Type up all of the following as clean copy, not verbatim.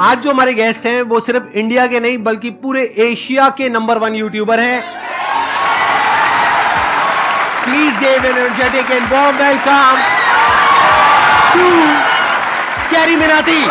आज जो हमारे गेस्ट हैं वो सिर्फ इंडिया के नहीं बल्कि पूरे एशिया के नंबर 1 यूट्यूबर हैं। Please give an energetic and warm welcome to CarryMinati.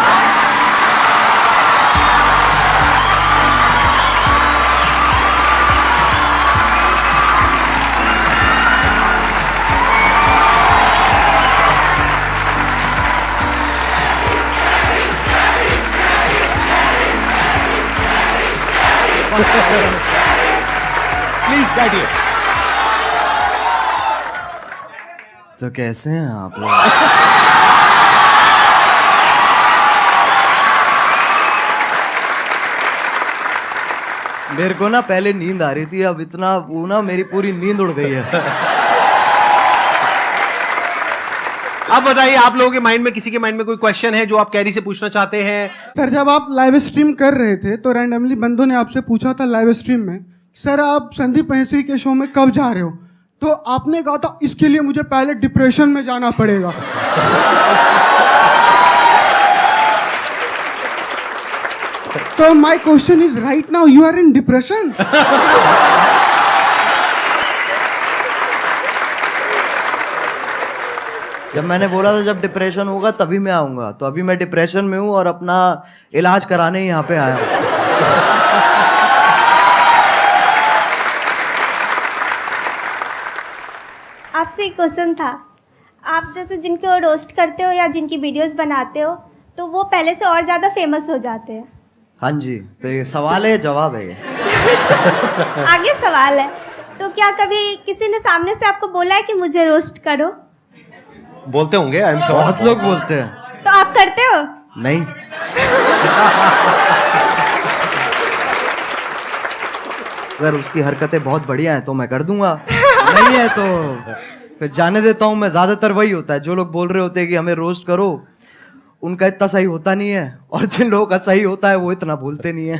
Please बैठिए। तो कैसे हैं आप लोग? मेरे को ना पहले नींद आ रही थी, अब इतना वो ना मेरी पूरी नींद उड़ गई है। अब बताइए, आप लोगों के माइंड में, किसी के माइंड में कोई क्वेश्चन है जो आप कैरी से पूछना चाहते हैं? सर, जब आप लाइव स्ट्रीम कर रहे थे तो रैंडमली बंदों ने आपसे पूछा था लाइव स्ट्रीम में, सर आप संदीप महेश्वरी के शो में कब जा रहे हो? तो आपने कहा था इसके लिए मुझे पहले डिप्रेशन में जाना पड़ेगा। तो my question is, right now you are in depression? जब मैंने बोला था जब डिप्रेशन होगा तभी मैं आऊंगा, तो अभी मैं डिप्रेशन में हूँ और अपना इलाज कराने यहाँ पे आया हूँ। आपसे एक क्वेश्चन था, आप जैसे जिनको रोस्ट करते हो या जिनकी वीडियोस बनाते हो तो वो पहले से और ज़्यादा फेमस हो जाते हैं। हाँ जी, तो ये सवाल है, जवाब है ये। आगे सवाल है, तो क्या कभी किसी ने सामने से आपको बोला है कि मुझे रोस्ट करो? बोलते होंगे, आई एम श्योर। बहुत लोग बोलते हैं। तो आप करते हो? नहीं। अगर उसकी हरकतें बहुत बढ़िया हैं तो मैं कर दूंगा, नहीं है तो फिर जाने देता हूँ मैं। ज्यादातर वही होता है, जो लोग बोल रहे होते हैं कि हमें रोस्ट करो, उनका इतना सही होता नहीं है, और जिन लोगों का सही होता है वो इतना भूलते नहीं है।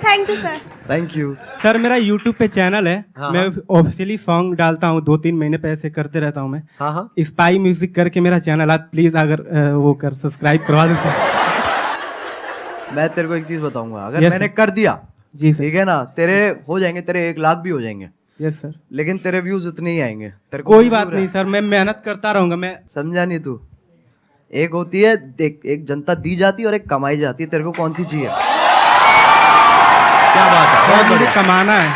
Thank you sir. Thank you sir. मेरा YouTube पे चैनल है, हाँ, मैं ऑफिशियली सॉन्ग डालता हूँ, 2-3 महीने पे ऐसे करते रहता हूँ मैं। हाँ हाँ, स्पाई म्यूजिक करके मेरा चैनल, आप प्लीज अगर वो कर सब्सक्राइब करवा दो सर। मैं तेरे को एक चीज बताऊंगा, अगर Yes, मैंने sir. कर दिया जी सर। ठीक है ना, तेरे हो जाएंगे, तेरे 1 लाख भी हो जाएंगे, यस सर। लेकिन तेरे व्यूज उतने ही आएंगे। तेरे को कोई मंजूर बात है? नहीं सर, मैं मेहनत करता रहूंगा। मैं समझा नहीं तू? एक होती है देख, एक जनता दी जाती है और एक कमाई जाती है, तेरे को कौन सी चाहिए? क्या बात है, बहुत मुझे बढ़िया। कमाना है,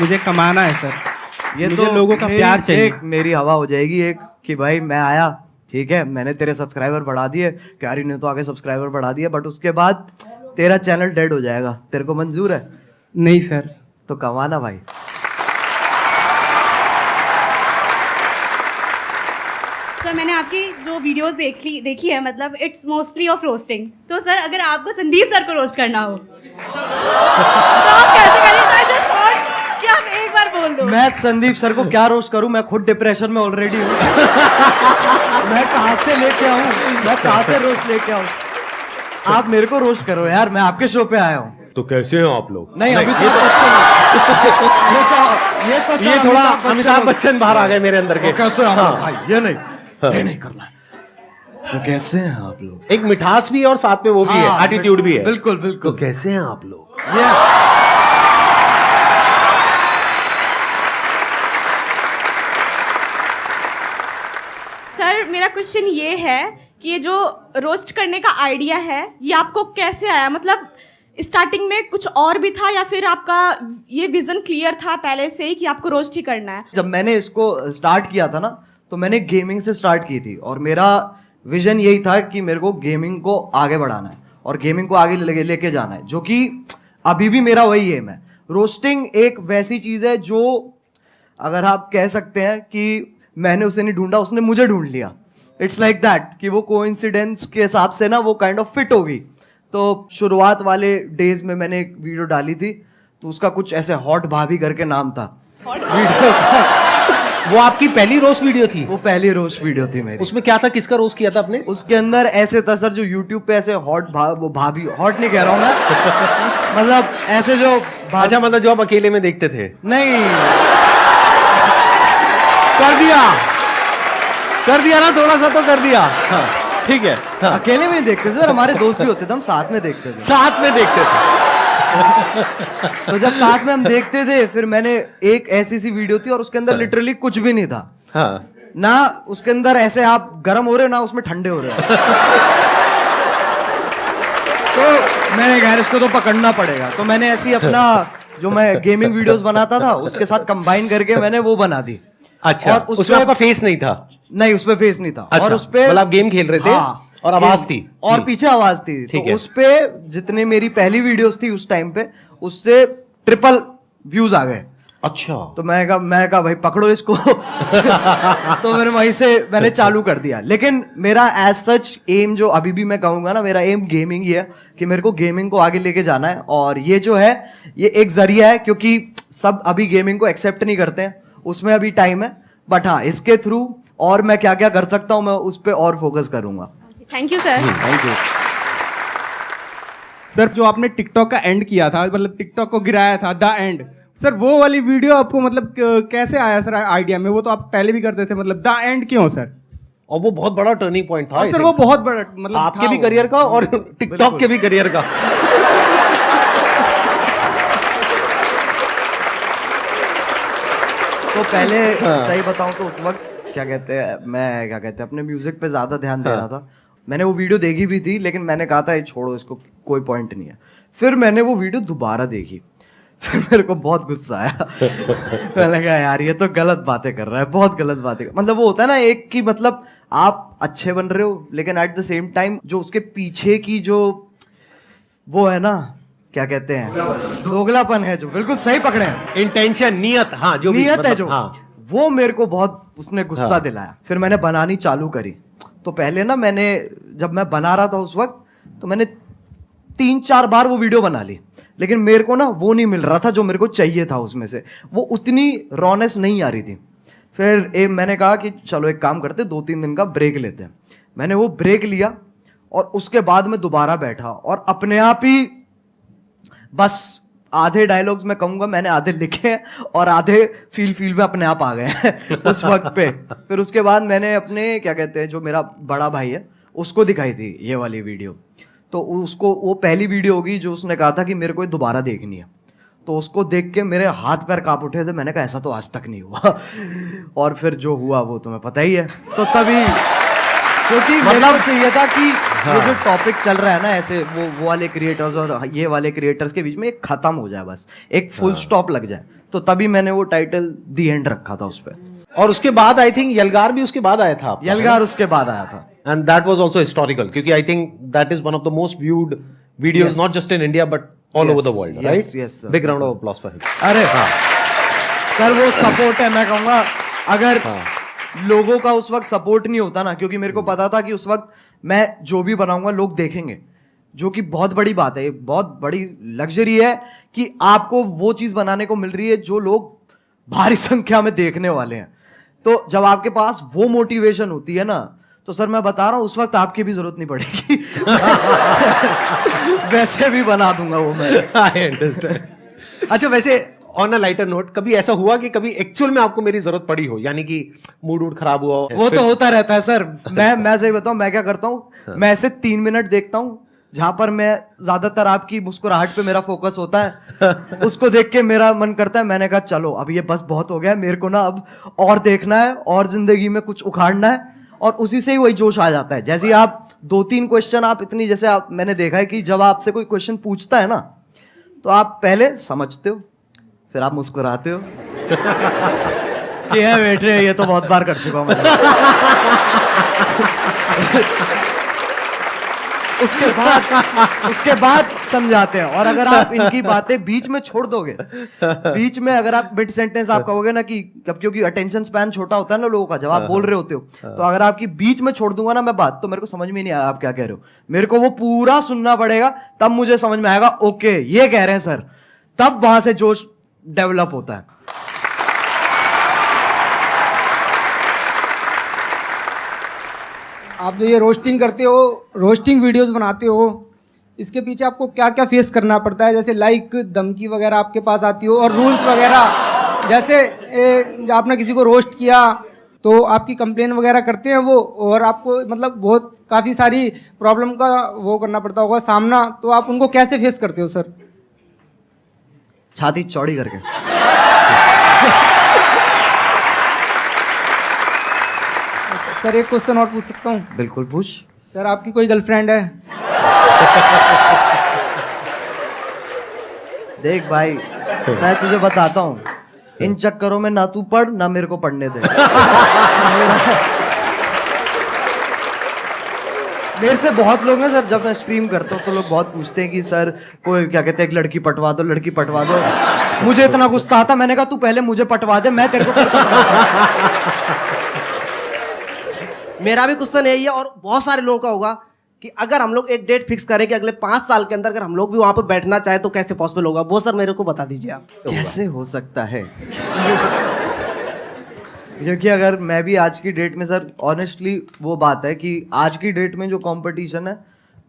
मुझे कमाना है सर। ये मुझे तो लोगों का मेरी- प्यार चाहिए। एक मेरी हवा हो जाएगी एक कि भाई मैं आया, ठीक है, मैंने तेरे सब्सक्राइबर बढ़ा दिए, क्यारी ने तो आगे सब्सक्राइबर बढ़ा दिए, बट उसके बाद तेरा चैनल डेड हो जाएगा। तेरे को मंजूर है? नहीं सर। तो कमाना भाई। सर, मैंने आपकी जो वीडियोस देखी है, मतलब इट्स मोस्टली ऑफ रोस्टिंग। तो सर, अगर आपको संदीप सर को रोस्ट करना हो तो आप कैसे करेंगे? जस्ट वॉन्ट कि आप एक बार बोल दो। मैं संदीप सर को क्या रोस्ट करूं? मैं खुद डिप्रेशन में ऑलरेडी हूं। मैं कहां से लेके आऊं? मैं कहां से रोस्ट लेके आऊं? आप मेरे को रोस्ट करो यार, मैं आपके शो पे आया हूं। तो कैसे हो आप लोग? नहीं, अभी तो बच्चन ये तो ये थोड़ा अमिताभ बच्चन बाहर आ गए मेरे अंदर के। कैसे हैं आप हाँ। लोग? भाई ये नहीं करना है। तो कैसे हैं आप लोग? एक मिठास भी है और साथ में वो भी है, हाँ, एटीट्यूड भी है। बिल्कुल तो बिल्कुल। कैसे हैं आप लोग? ये सर, मेरा क्वेश्चन ये है कि ये जो रोस्ट करने का आइडिया है ये आपको कैसे आया? मतलब स्टार्टिंग में कुछ और भी था या फिर आपका ये विजन क्लियर था पहले से ही कि आपको रोस्ट ही करना है? जब मैंने इसको स्टार्ट किया था ना, तो मैंने गेमिंग से स्टार्ट की थी, और मेरा विजन यही था कि मेरे को गेमिंग को आगे बढ़ाना है और गेमिंग को आगे लेके जाना है, जो कि अभी भी मेरा वही एम है। रोस्टिंग एक वैसी चीज है जो, अगर आप कह सकते हैं कि मैंने उसे नहीं ढूंढा, उसने मुझे ढूंढ लिया। इट्स लाइक दैट कि वो कोइंसिडेंस के हिसाब से ना वो काइंड ऑफ फिट होगी। तो शुरुआत वाले डेज में मैंने एक वीडियो डाली थी, तो उसका कुछ ऐसे हॉट भाभी करके नाम था वीडियो का। वो आपकी पहली रोस्ट वीडियो थी? वो पहली रोस्ट वीडियो थी मेरी। उसमें क्या था, किसका रोस्ट किया था आपने? उसके अंदर ऐसे था सर, जो यूट्यूब पे ऐसे वो भाभी, हॉट नहीं कह रहा हूँ मैं, मतलब ऐसे जो अच्छा, मतलब जो आप अकेले में देखते थे? नहीं, कर दिया ना, थोड़ा सा तो कर दिया। हाँ। ठीक है, अकेले भी नहीं देखते सर, हमारे दोस्त भी होते थे, हम साथ में देखते थे। साथ में देखते थे। तो जब साथ में हम देखते थे, फिर मैंने एक ऐसी सी वीडियो थी और उसके अंदर लिटरली कुछ भी नहीं था। हाँ, ना उसके अंदर ऐसे आप गर्म हो रहे हो, ना उसमें ठंडे हो रहे हो। तो मैंने कहा इसको तो पकड़ना पड़ेगा, तो मैंने ऐसी अपना जो मैं गेमिंग वीडियोस बनाता था उसके साथ कंबाइन करके मैंने वो बना दी। अच्छा, और उसमें आपका फेस नहीं था? नहीं, उसपे फेस नहीं था। अच्छा, और उसपे मतलब आप गेम खेल रहे थे। हाँ, और आवाज थी और पीछे आवाज थी। ठीक तो है। उस पे जितने मेरी पहली वीडियोस थी उस टाइम पे, उससे ट्रिपल व्यूज आ गए। अच्छा, तो मैं कहा भाई पकड़ो इसको। तो मैंने वहीं से मैंने चालू कर दिया। लेकिन मेरा एज सच एम जो अभी भी मैं कहूंगा ना, मेरा एम गेमिंग ही है कि मेरे को गेमिंग को आगे लेके जाना है। और ये जो है ये एक जरिया है, क्योंकि सब अभी गेमिंग को एक्सेप्ट नहीं करते हैं, उसमें अभी टाइम है। बट हाँ, इसके थ्रू और मैं क्या क्या कर सकता हूँ मैं उस पर और फोकस करूंगा। Thank you sir. Thank you. Sir जो आपने टिकटॉक का एंड किया था, मतलब टिकटॉक को गिराया था, द एंड, सर वो वाली वीडियो आपको मतलब कैसे आया सर आइडिया में? वो तो आप पहले भी करते थे, मतलब द एंड क्यों सर? और वो बहुत बड़ा टर्निंग पॉइंट था। और सर वो बहुत बड़ा मतलब आपके था भी वो। करियर का और टिकटॉक के भी करियर का। तो पहले सही बताऊं तो उस वक्त क्या कहते हैं अपने म्यूजिक पे ज्यादा ध्यान दे रहा था। मैंने वो वीडियो देखी भी थी, लेकिन मैंने कहा था ये छोड़ो, इसको कोई पॉइंट नहीं है। फिर मैंने वो वीडियो दोबारा देखी, फिर मेरे को बहुत गुस्सा आया। मैंने कहा यार ये तो गलत बातें कर रहा है, बहुत गलत बातें मतलब वो होता है ना एक की, मतलब आप अच्छे बन रहे हो लेकिन एट द सेम टाइम जो उसके पीछे की जो वो है ना, क्या कहते हैं, दोगलापन है, जो बिल्कुल सही पकड़े हैं, इंटेंशन, नियत, हाँ, जो भी नियत है मतलब, जो, हाँ। वो मेरे को बहुत उसने गुस्सा हाँ। दिलाया। फिर मैंने बनानी चालू करी। तो पहले ना मैंने जब मैं बना रहा था उस वक्त, तो मैंने 3-4 बार वो वीडियो बना ली, लेकिन मेरे को ना वो नहीं मिल रहा था जो मेरे को चाहिए था उसमें से, वो उतनी रॉनेस नहीं आ रही थी। फिर मैंने कहा कि चलो एक काम करते, 2-3 दिन का ब्रेक लेते हैं। मैंने वो ब्रेक लिया और उसके बाद मैं दोबारा बैठा और अपने आप ही बस आधे डायलॉग्स मैं कहूंगा मैंने आधे लिखे हैं और आधे फील में अपने आप आ गए हैं उस वक्त पे। फिर उसके बाद मैंने अपने क्या कहते हैं जो मेरा बड़ा भाई है उसको दिखाई थी ये वाली वीडियो। तो उसको वो पहली वीडियो होगी जो उसने कहा था कि मेरे को ये दोबारा देखनी है। तो उसको देख के मेरे हाथ पैर कांप उठे थे। मैंने कहा ऐसा तो आज तक नहीं हुआ। और फिर जो हुआ वो तुम्हें पता ही है। तो तभी क्योंकि मतलब चाहिए था कि ये जो टॉपिक चल रहा है ना, ऐसे वो वाले क्रिएटर्स और ये वाले क्रिएटर्स के बीच में एक खत्म हो जाए, बस एक फुल स्टॉप लग जाए। तो तभी मैंने वो टाइटल दी एंड रखा था उस पर। और उसके बाद आई थिंक यलगार भी उसके बाद आया था आपका, यलगार उसके बाद आया था। And that was also historical, क्योंकि I think that is one of the most viewed videos Yes. Not just in India but all Yes, over the world, yes, right? yes, sir. Big round of applause for him. अरे sir वो support है, मैं कहूंगा अगर लोगों का उस वक्त सपोर्ट नहीं होता ना, क्योंकि मेरे को पता था कि उस वक्त मैं जो भी बनाऊंगा लोग देखेंगे, जो कि बहुत बड़ी बात है, ये बहुत बड़ी लग्जरी है कि आपको वो चीज बनाने को मिल रही है जो लोग भारी संख्या में देखने वाले हैं। तो जब आपके पास वो मोटिवेशन होती है ना, तो सर मैं बता रहा हूं उस वक्त आपकी भी जरूरत नहीं पड़ेगी। वैसे भी बना दूंगा वो मैं। I understand. अच्छा, वैसे ऑन अ लाइटर नोट, कभी ऐसा हुआ कि कभी एक्चुअल में आपको मेरी जरूरत पड़ी हो, यानी कि मूड वूड खराब हुआ हो? वो तो होता रहता है सर। मैं सही बताऊं, मैं क्या करता हूं, मैं ऐसे 3 मिनट देखता हूं जहां पर मैं ज्यादातर आपकी मुस्कुराहट पे मेरा फोकस होता है। उसको देख के मेरा मन करता है, मैंने कहा चलो अब ये बस बहुत हो गया, मेरे को ना अब और देखना है और जिंदगी में कुछ उखाड़ना है। और उसी से ही वही जोश आ जाता है। जैसे आप 2-3 क्वेश्चन आप इतनी, जैसे आप मैंने देखा है कि जब आपसे कोई क्वेश्चन पूछता है ना, तो आप पहले समझते हो, फिर आप मुस्कुराते हो कि है बेटे ये तो बहुत बार कर चुका हूं मैं। उसके बाद समझाते हैं। और अगर आप इनकी बातें बीच में छोड़ दोगे, बीच में अगर आप मिड सेंटेंस आप कहोगे ना कि क्योंकि अटेंशन स्पैन छोटा होता है ना लोगों का, जब आप बोल रहे होते हो, तो अगर आपकी बीच में छोड़ दूंगा ना मैं बात, तो मेरे को समझ में नहीं आया आप क्या कह रहे हो। मेरे को वो पूरा सुनना पड़ेगा, तब मुझे समझ में आएगा ओके ये कह रहे हैं सर, तब वहां से जोश डेवलप होता है। आप जो ये रोस्टिंग करते हो, रोस्टिंग वीडियोस बनाते हो, इसके पीछे आपको क्या क्या फेस करना पड़ता है? जैसे लाइक धमकी वगैरह आपके पास आती हो, और रूल्स वगैरह, जैसे आपने किसी को रोस्ट किया तो आपकी कंप्लेन वगैरह करते हैं वो, और आपको मतलब बहुत काफ़ी सारी प्रॉब्लम का वो करना पड़ता होगा सामना, तो आप उनको कैसे फेस करते हो सर? छाती चौड़ी करके। सर एक क्वेश्चन और पूछ सकता हूँ? बिल्कुल पूछ। सर आपकी कोई गर्लफ्रेंड है? देख भाई, मैं तुझे बताता हूँ, इन चक्करों में ना तू पढ़ ना मेरे को पढ़ने दे। मेरे से बहुत लोग हैं सर, जब मैं स्ट्रीम करता हूँ तो लोग बहुत पूछते हैं कि सर कोई क्या कहते हैं, एक लड़की पटवा दो, लड़की पटवा दो। मुझे इतना गुस्सा आता, मैंने कहा तू पहले मुझे पटवा दे, मैं तेरे को फिर पटवाऊंगा। मेरा भी क्वेश्चन यही है और बहुत सारे लोगों का होगा कि अगर हम लोग एक डेट फिक्स करें कि अगले 5 साल के अंदर अगर हम लोग भी वहां पर बैठना चाहे तो कैसे पॉसिबल होगा, वो सर मेरे को बता दीजिए आप। कैसे हो सकता है? क्योंकि अगर मैं भी आज की डेट में सर, ऑनेस्टली वो बात है कि आज की डेट में जो कंपटीशन है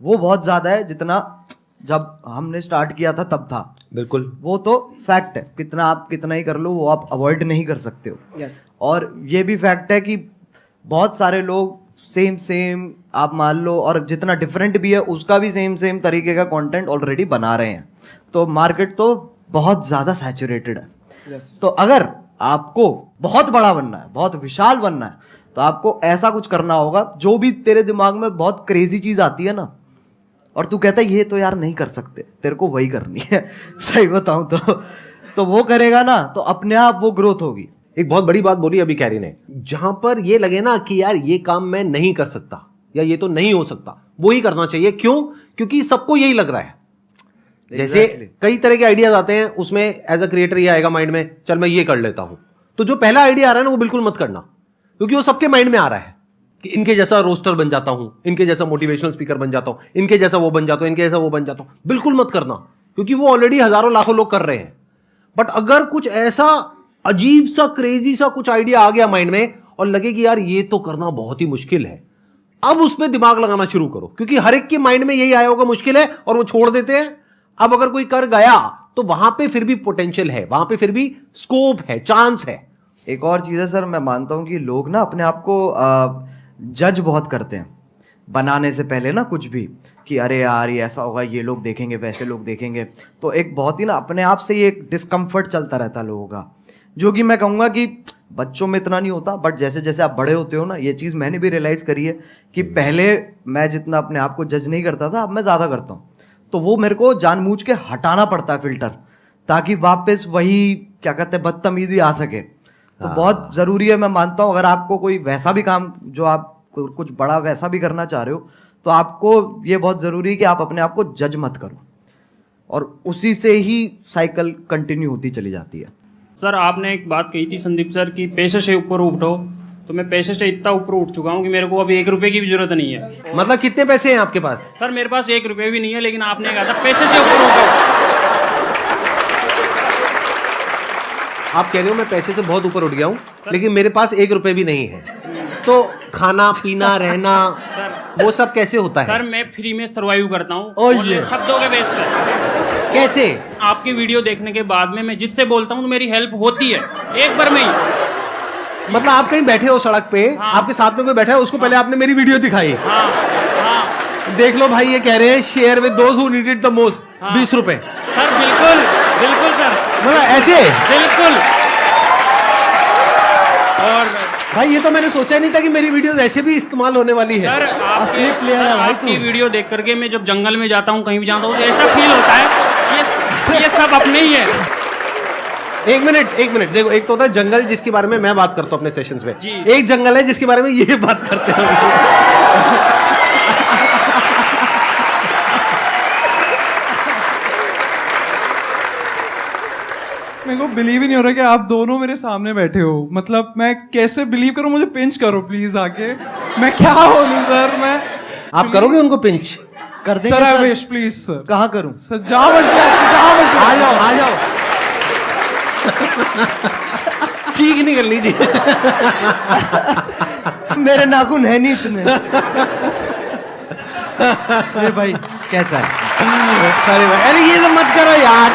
वो बहुत ज़्यादा है जितना जब हमने स्टार्ट किया था तब था। बिल्कुल, वो तो फैक्ट है, कितना आप कितना ही कर लो वो आप अवॉइड नहीं कर सकते हो। यस। और ये भी फैक्ट है कि बहुत सारे लोग सेम आप मान लो, और जितना डिफरेंट भी है उसका भी सेम तरीके का कंटेंट ऑलरेडी बना रहे हैं, तो मार्केट तो बहुत ज़्यादा सैचुरेटेड है। यस। तो अगर आपको बहुत बड़ा बनना है, बहुत विशाल बनना है, तो आपको ऐसा कुछ करना होगा जो भी तेरे दिमाग में बहुत क्रेजी चीज़ आती है ना, और तू कहता है ये तो यार नहीं कर सकते, तेरे को वही करनी है। सही बताऊं तो वो करेगा ना तो अपने आप वो ग्रोथ होगी। एक बहुत बड़ी बात बोली अभी कैरी ने, जहां पर ये लगे ना कि यार ये काम मैं नहीं कर सकता या ये तो नहीं हो सकता, वो ही करना चाहिए। क्यों? क्योंकि सबको यही लग रहा है। जैसे कई तरह के आइडियाज आते हैं, उसमें एज अ क्रिएटर ये आएगा माइंड में, चल मैं ये कर लेता हूं, तो जो पहला आइडिया आ रहा है ना वो बिल्कुल मत करना, क्योंकि वो सबके माइंड में आ रहा है कि इनके जैसा रोस्टर बन जाता हूं, इनके जैसा मोटिवेशनल स्पीकर बन जाता हूं, इनके जैसा वो बन जाता हूं, इनके जैसा वो बन जाता हूं। बिल्कुल मत करना, क्योंकि वो ऑलरेडी हजारों लाखों लोग कर रहे हैं। बट अगर कुछ ऐसा अजीब सा क्रेजी सा कुछ आइडिया आ गया माइंड में और लगे कि यार ये तो करना बहुत ही मुश्किल है, अब उसमें दिमाग लगाना शुरू करो, क्योंकि हर एक के माइंड में यही आया होगा मुश्किल है और वो छोड़ देते हैं। अब अगर कोई कर गया तो वहां पे फिर भी पोटेंशियल है, वहां पे फिर भी स्कोप है, चांस है। एक और चीज़ है सर, मैं मानता हूँ कि लोग ना अपने आप को जज बहुत करते हैं बनाने से पहले ना, कुछ भी कि अरे यार ये ऐसा होगा, ये लोग देखेंगे, वैसे लोग देखेंगे, तो एक बहुत ही ना अपने आप से ही एक डिस्कम्फर्ट चलता रहता है लोगों का, जो कि मैं कहूँगा कि बच्चों में इतना नहीं होता, बट जैसे जैसे आप बड़े होते हो ना, ये चीज़ मैंने भी रियलाइज़ करी है कि पहले मैं जितना अपने आप को जज नहीं करता था, अब मैं ज़्यादा करता हूँ। तो वो मेरे को जानबूझ के हटाना पड़ता है फिल्टर, ताकि वापस वही क्या कहते हैं बदतमीजी आ सके। तो बहुत ज़रूरी है, मैं मानता हूँ, अगर आपको कोई वैसा भी काम जो आप कुछ बड़ा वैसा भी करना चाह रहे हो, तो आपको ये बहुत ज़रूरी है कि आप अपने आप को जज मत करो, और उसी से ही साइकिल कंटिन्यू होती चली जाती है। सर आपने एक बात कही थी संदीप सर कि पैसे से ऊपर उठो, तो मैं पैसे से इतना ऊपर उठ चुका हूँ कि मेरे को अभी 1 रुपए की भी जरूरत नहीं है। मतलब कितने पैसे हैं आपके पास? सर मेरे पास 1 रुपए भी नहीं है, लेकिन आपने कहा था पैसे से ऊपर उठो। आप कह रहे हो मैं पैसे से बहुत ऊपर उठ गया हूँ, लेकिन मेरे पास 1 रुपए भी नहीं है, तो खाना पीना रहना सर वो सब कैसे होता है? सर मैं फ्री में सर्वाइव करता हूँ शब्दों के बेस पर। कैसे? आपकी वीडियो देखने के बाद में मैं जिससे बोलता हूँ तो मेरी हेल्प होती है एक बार में ही। मतलब आप कहीं बैठे हो सड़क पे, हाँ। आपके साथ में कोई बैठा है, उसको पहले आपने मेरी वीडियो दिखाई, हाँ हाँ देख लो भाई ये कह रहे हैं share with those who need it the most, 20 रुपए। सर बिल्कुल बिल्कुल सर, मतलब ऐसे बिल्कुल। और भाई ये तो मैंने सोचा नहीं था कि मेरी वीडियोस ऐसे भी इस्तेमाल होने वाली है। सर असली प्लेयर है भाई आपकी वीडियो देख करके मैं जब जंगल में जाता हूँ, कहीं भी जाता हूँ, तो ऐसा फील होता है ये सब अपने ही है। एक मिनट देखो, एक तो होता है जंगल जिसके बारे में मैं बात करता हूँ अपने सेशंस में, जी। एक जंगल है जिसके बारे में ये बात करते हैं। मेरे को बिलीव ही नहीं हो रहा कि आप दोनों मेरे सामने बैठे हो। मतलब मैं कैसे बिलीव करूं? मुझे पिंच करो प्लीज आके। मैं क्या बोलूं सर? मैं आप करोगे उनको पिंच? कर देंगे sir I wish please sir. कहाँ करूं? सर जहाँ मर्जी आ जाओ ठीक नहीं कर लीजिए। मेरे नाखून है नहीं इतने। अरे भाई कैसा है? अरे भाई, अरे ये तो मत करो यार।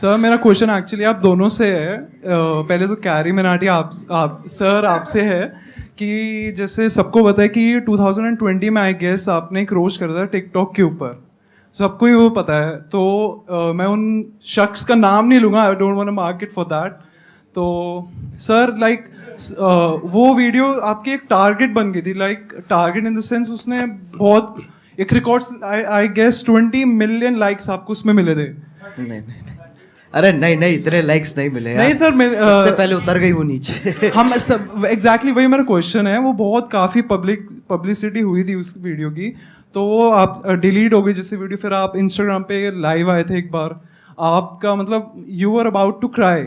सर मेरा क्वेश्चन एक्चुअली आप दोनों से है। पहले तो कैरी मिनाटी आप सर आपसे है कि जैसे सबको पता है कि 2020 में आई गेस आपने एक रोस्ट करा था टिकटॉक के ऊपर, सबको ही वो पता है। तो मैं उन शख्स का नाम नहीं लूँगा, I don't want to mark it for that. तो सर लाइक वो वीडियो आपकी एक टारगेट बन गई थी, like target in the sense उसने बहुत एक records I guess 20 million likes आपको उसमें मिले थे। नहीं अरे नहीं इतने लाइक्स नहीं मिले नहीं सर, उससे पहले उतर गई वो नीचे। हम सब एग्जैक्टली वही मेरा क्वेश्चन है। वो बहुत काफ़ी पब्लिसिटी हुई थी उस वीडियो की, तो वो आप डिलीट हो गई जैसे वीडियो। फिर आप इंस्टाग्राम पे लाइव आए थे एक बार, आपका मतलब you are about to cry,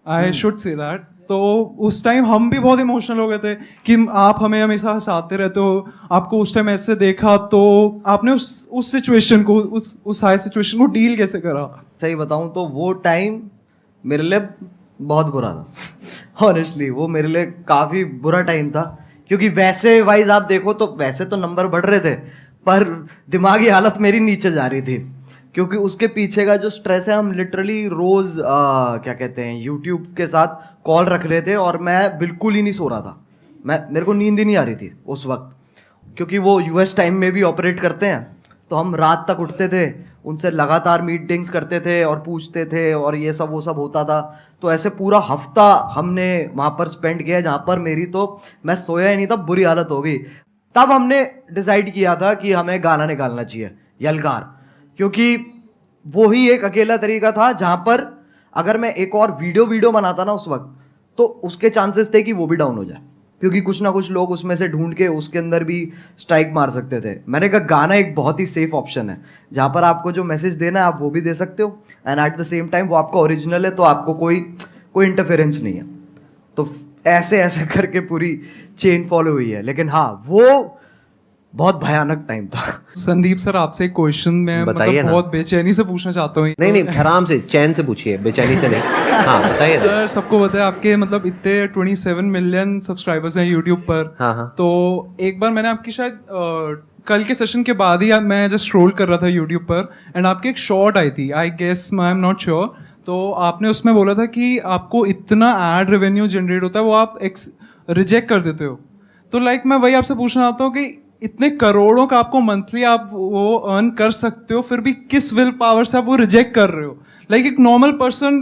I should say that. तो उस टाइम हम भी बहुत इमोशनल हो गए थे कि आप हमें हमेशा हंसाते रहते हो, आपको उस टाइम ऐसे देखा, तो आपने उस सिचुएशन को उस हाई सिचुएशन को डील कैसे करा? सही बताऊं तो वो टाइम मेरे लिए बहुत बुरा था ऑनेस्टली। वो मेरे लिए काफ़ी बुरा टाइम था, क्योंकि वैसे वाइज आप देखो तो वैसे तो नंबर बढ़ रहे थे, पर दिमागी हालत मेरी नीचे जा रही थी, क्योंकि उसके पीछे का जो स्ट्रेस है, हम लिटरली रोज़ क्या कहते हैं यूट्यूब के साथ कॉल रख रहे थे और मैं बिल्कुल ही नहीं सो रहा था। मेरे को नींद ही नहीं आ रही थी उस वक्त, क्योंकि वो यूएस टाइम में भी ऑपरेट करते हैं, तो हम रात तक उठते थे, उनसे लगातार मीटिंग्स करते थे और पूछते थे और ये सब वो सब होता था। तो ऐसे पूरा हफ्ता हमने वहाँ पर स्पेंड किया, जहाँ पर मेरी तो मैं सोया ही नहीं था, बुरी हालत हो गई। तब हमने डिसाइड किया था कि हमें गाना निकालना चाहिए, यलगार, क्योंकि वो ही एक अकेला तरीका था जहाँ पर अगर मैं एक और वीडियो बनाता ना उस वक्त, तो उसके चांसेस थे कि वो भी डाउन हो जाए, क्योंकि कुछ ना कुछ लोग उसमें से ढूंढ के उसके अंदर भी स्ट्राइक मार सकते थे। मैंने कहा गाना एक बहुत ही सेफ ऑप्शन है, जहाँ पर आपको जो मैसेज देना है आप वो भी दे सकते हो, and at the same time वो आपका ओरिजिनल है, तो आपको कोई इंटरफेरेंस नहीं है। तो ऐसे करके पूरी चेन फॉलो हुई है। लेकिन हाँ, वो बहुत भयानक टाइम था। संदीप सर आपसे एक क्वेश्चन मैं बताइए ना। बहुत बेचैनी से पूछना चाहता हूँ। नहीं आराम से चैन से पूछिए, बेचैनी से नहीं। हाँ बताइए सर, सबको पता है आपके मतलब इतने 27 मिलियन सब्सक्राइबर्स हैं यूट्यूब पर। हाँ। तो एक बार मैंने आपकी शायद कल के सेशन के बाद ही मैं जस्ट स्क्रॉल कर रहा था यूट्यूब पर, एंड आपकी एक शॉर्ट आई थी, I guess I am not sure, तो आपने उसमें बोला था कि आपको इतना एड रेवेन्यू जनरेट होता है वो आप रिजेक्ट कर देते हो। तो लाइक मैं वही आपसे पूछना चाहता हूँ कि इतने करोड़ों का आपको मंथली आप वो अर्न कर सकते हो, फिर भी किस विल पावर से आप वो रिजेक्ट कर रहे हो? लाइक एक नॉर्मल पर्सन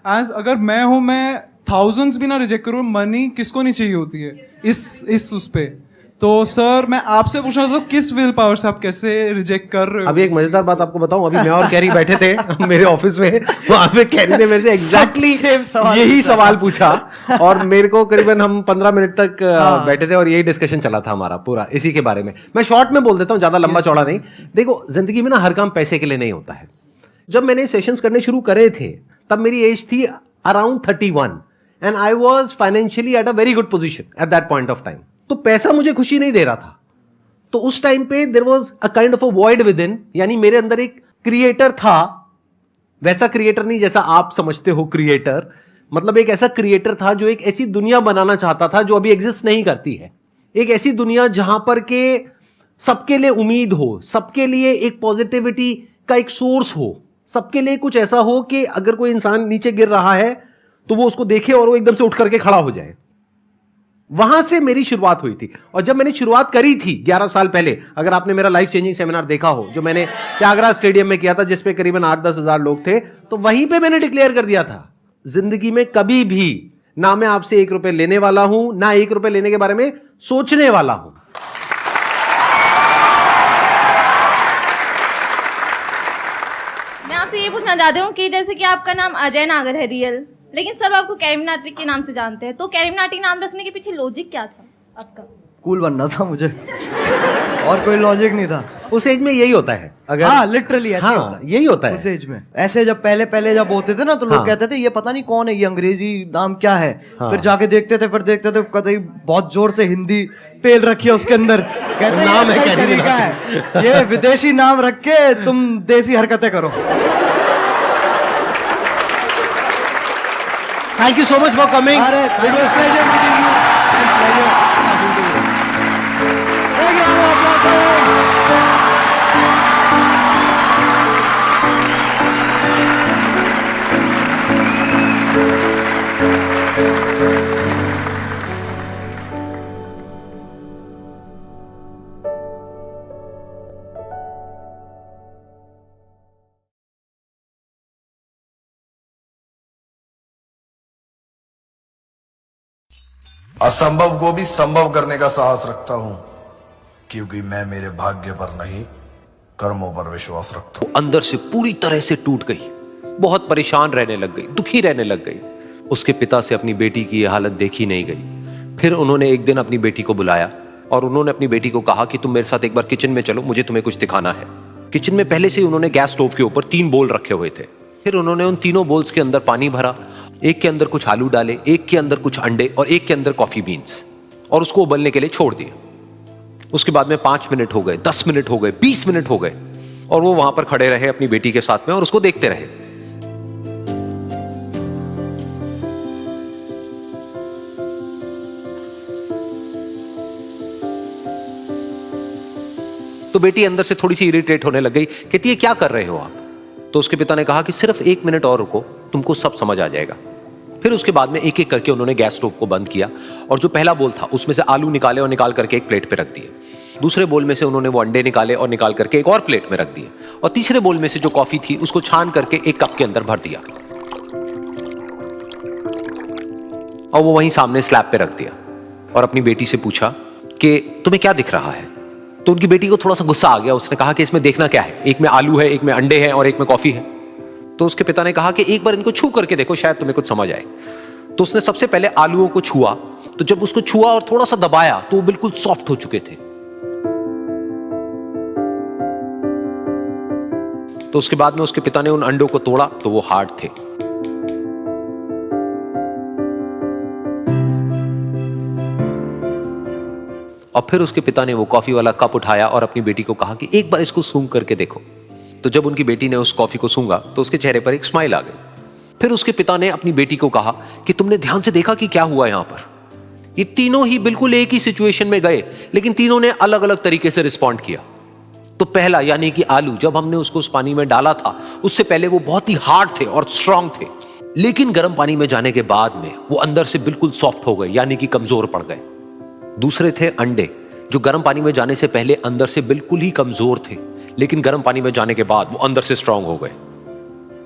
एज अगर मैं हूँ, मैं थाउजेंड्स भी ना रिजेक्ट करूँ, मनी किसको नहीं चाहिए होती है इस उस पे। तो सर मैं आपसे पूछना था, किस विल पावर से आप कैसे रिजेक्ट कर रहे हो? अभी एक मजेदार बात आपको बताऊं, अभी मैं और कैरी बैठे थे मेरे ऑफिस में, वहां पे कैरी ने मेरे से एग्जैक्टली यही सवाल पूछा, और मेरे को करीबन हम 15 मिनट तक बैठे थे और यही डिस्कशन चला था हमारा पूरा इसी के बारे में। मैं शॉर्ट में बोल देता हूं, ज्यादा लंबा चौड़ा नहीं। देखो, जिंदगी में ना हर काम पैसे के लिए नहीं होता है। जब मैंने सेशंस करने शुरू करे थे तब मेरी एज थी around 31 and I was financially at a very good position at that point of time. तो पैसा मुझे खुशी नहीं दे रहा था। तो उस टाइम पे there was a kind of a void within, यानी मेरे अंदर एक क्रिएटर था, वैसा क्रिएटर नहीं जैसा आप समझते हो क्रिएटर, मतलब एक ऐसा क्रिएटर था जो एक ऐसी दुनिया बनाना चाहता था जो अभी एग्जिस्ट नहीं करती है। एक ऐसी दुनिया जहां पर के सबके लिए उम्मीद हो, सबके लिए एक पॉजिटिविटी का एक सोर्स हो, सबके लिए कुछ ऐसा हो कि अगर कोई इंसान नीचे गिर रहा है तो वो उसको देखे और वो एकदम से उठ करके खड़ा हो जाए। वहां से मेरी शुरुआत हुई थी। और जब मैंने शुरुआत करी थी 11 साल पहले, अगर आपने मेरा लाइफ चेंजिंग सेमिनार देखा हो जो मैंने त्यागराज स्टेडियम में किया था, जिसपे करीबन 8-10 हजार लोग थे, तो वहीं पे मैंने डिक्लेयर कर दिया था, जिंदगी में कभी भी ना मैं आपसे 1 रुपए लेने वाला हूं, ना 1 रुपए लेने के बारे में सोचने वाला हूं। मैं आपसे ये पूछना चाहती हूँ कि जैसे कि आपका नाम अजय नागर है रियल, लेकिन सब आपको कैरी मिनाटी के नाम से जानते हैं, तो कैरी मिनाटी नाम रखने के पीछे लॉजिक क्या था आपका? कूल बनना था मुझे, और कोई लॉजिक नहीं था। उस एज में यही होता है, अगर हाँ लिटरली ऐसे हाँ, होता है, यही होता है उस एज में। ऐसे जब पहले जब होते थे ना, तो लोग कहते थे ये पता नहीं कौन है, ये अंग्रेजी नाम क्या है। फिर जाके देखते थे, कतई बहुत जोर से हिंदी पेल रखी है उसके अंदर, कहते नाम है क्या तरीका है, ये विदेशी नाम रख के तुम देसी हरकतें करो। Thank you so much for coming. असंभव को भी संभव करने का साहस रखता हूं, क्योंकि मैं मेरे भाग्य पर नहीं कर्मों पर विश्वास रखता हूं। अंदर से पूरी तरह से टूट गई, बहुत परेशान रहने लग गई, दुखी रहने लग गई। उसके पिता से अपनी बेटी की यह हालत देखी नहीं गई। फिर उन्होंने एक दिन अपनी बेटी को बुलाया और उन्होंने अपनी बेटी को कहा कि तुम मेरे साथ एक बार किचन में चलो, मुझे तुम्हें कुछ दिखाना है। किचन में पहले से ही उन्होंने गैस स्टोव के ऊपर 3 बोल रखे हुए थे। फिर उन्होंने उन तीनों बोल्स के अंदर पानी भरा, एक के अंदर कुछ आलू डाले, एक के अंदर कुछ अंडे और एक के अंदर कॉफी बीन्स, और उसको उबलने के लिए छोड़ दिया। उसके बाद में 5 मिनट हो गए, 10 मिनट हो गए, 20 मिनट हो गए, और वो वहां पर खड़े रहे अपनी बेटी के साथ में और उसको देखते रहे। तो बेटी अंदर से थोड़ी सी इरिटेट होने लग गई, कहती है क्या कर रहे हो आप? तो उसके पिता ने कहा कि सिर्फ 1 मिनट और रुको, तुमको सब समझ आ जाएगा। फिर उसके बाद में एक एक करके उन्होंने गैस स्टोव को बंद किया और जो पहला बोल था उसमें से आलू निकाले और निकाल करके एक प्लेट पे रख दिए। दूसरे बोल में से उन्होंने वो अंडे निकाले और निकाल करके एक और प्लेट में रख दिए, और तीसरे बोल में से जो कॉफी थी उसको छान करके एक कप के अंदर भर दिया और वो वहीं सामने स्लैब पे रख दिया और अपनी बेटी से पूछा कि तुम्हें क्या दिख रहा है? तो उनकी बेटी को थोड़ा सा गुस्सा आ गया। उसने कहा कि इसमें देखना क्या है, एक में आलू है, एक में अंडे हैं और एक में कॉफी है। तो उसके पिता ने कहा कि एक बार इनको छू करके देखो, शायद तुम्हें कुछ समझ आए। तो उसने सबसे पहले आलूओं को छुआ, तो जब उसको छुआ और थोड़ा सा दबाया तो वो बिल्कुल सॉफ्ट हो चुके थे। तो उसके बाद में उसके पिता ने उन अंडों को तोड़ा तो वो हार्ड थे। और फिर उसके पिता ने वो कॉफी वाला कप उठाया और अपनी बेटी को कहा कि एक बार इसको सूंघ करके देखो। तो जब उनकी बेटी ने उस कॉफी को सूंघा तो उसके चेहरे पर एक स्माइल आ गई। फिर उसके पिता ने अपनी बेटी को कहा कि तुमने ध्यान से देखा कि क्या हुआ यहां पर? ये तीनों ही बिल्कुल एक ही सिचुएशन में गए, लेकिन तीनों ने अलग अलग तरीके से रिस्पॉन्ड किया। तो पहला यानी कि आलू, जब हमने उसको उस पानी में डाला था उससे पहले वो बहुत ही हार्ड थे और स्ट्रांग थे, लेकिन गर्म पानी में जाने के बाद में वो अंदर से बिल्कुल सॉफ्ट हो गए, यानी कि कमजोर पड़ गए। दूसरे थे अंडे, जो गर्म पानी में जाने से पहले अंदर से बिल्कुल ही कमजोर थे, लेकिन गर्म पानी में जाने के बाद वो अंदर से स्ट्रांग हो गए।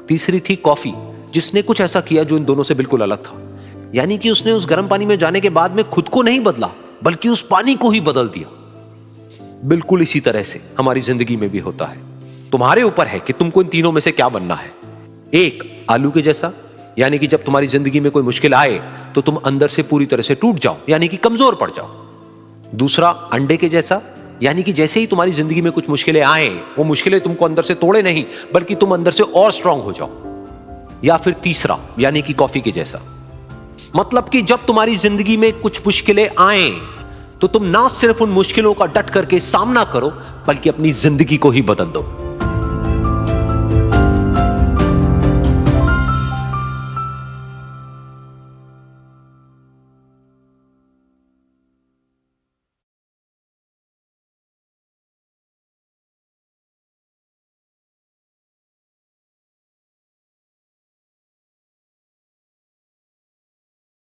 तीसरी थी कॉफी, जिसने कुछ ऐसा किया जो इन दोनों से बिल्कुल अलग था, यानी कि उसने उस गर्म पानी में जाने के बाद में खुद को नहीं बदला, बल्कि उस पानी को ही बदल दिया। बिल्कुल इसी तरह से हमारी जिंदगी में भी होता है। तुम्हारे ऊपर है कि तुमको इन तीनों में से क्या बनना है। एक, आलू के जैसा, यानी कि जब तुम्हारी जिंदगी में कोई मुश्किल आए तो तुम अंदर से पूरी तरह से टूट जाओ, यानी कि कमजोर पड़ जाओ। दूसरा, अंडे के जैसा, यानी कि जैसे ही तुम्हारी जिंदगी में कुछ मुश्किलें आए, वो मुश्किलें तुमको अंदर से तोड़े नहीं, बल्कि तुम अंदर से और स्ट्रांग हो जाओ। या फिर तीसरा, यानी कि कॉफी के जैसा, मतलब कि जब तुम्हारी जिंदगी में कुछ मुश्किलें आए तो तुम ना सिर्फ उन मुश्किलों का डट करके सामना करो, बल्कि अपनी जिंदगी को ही बदल दो।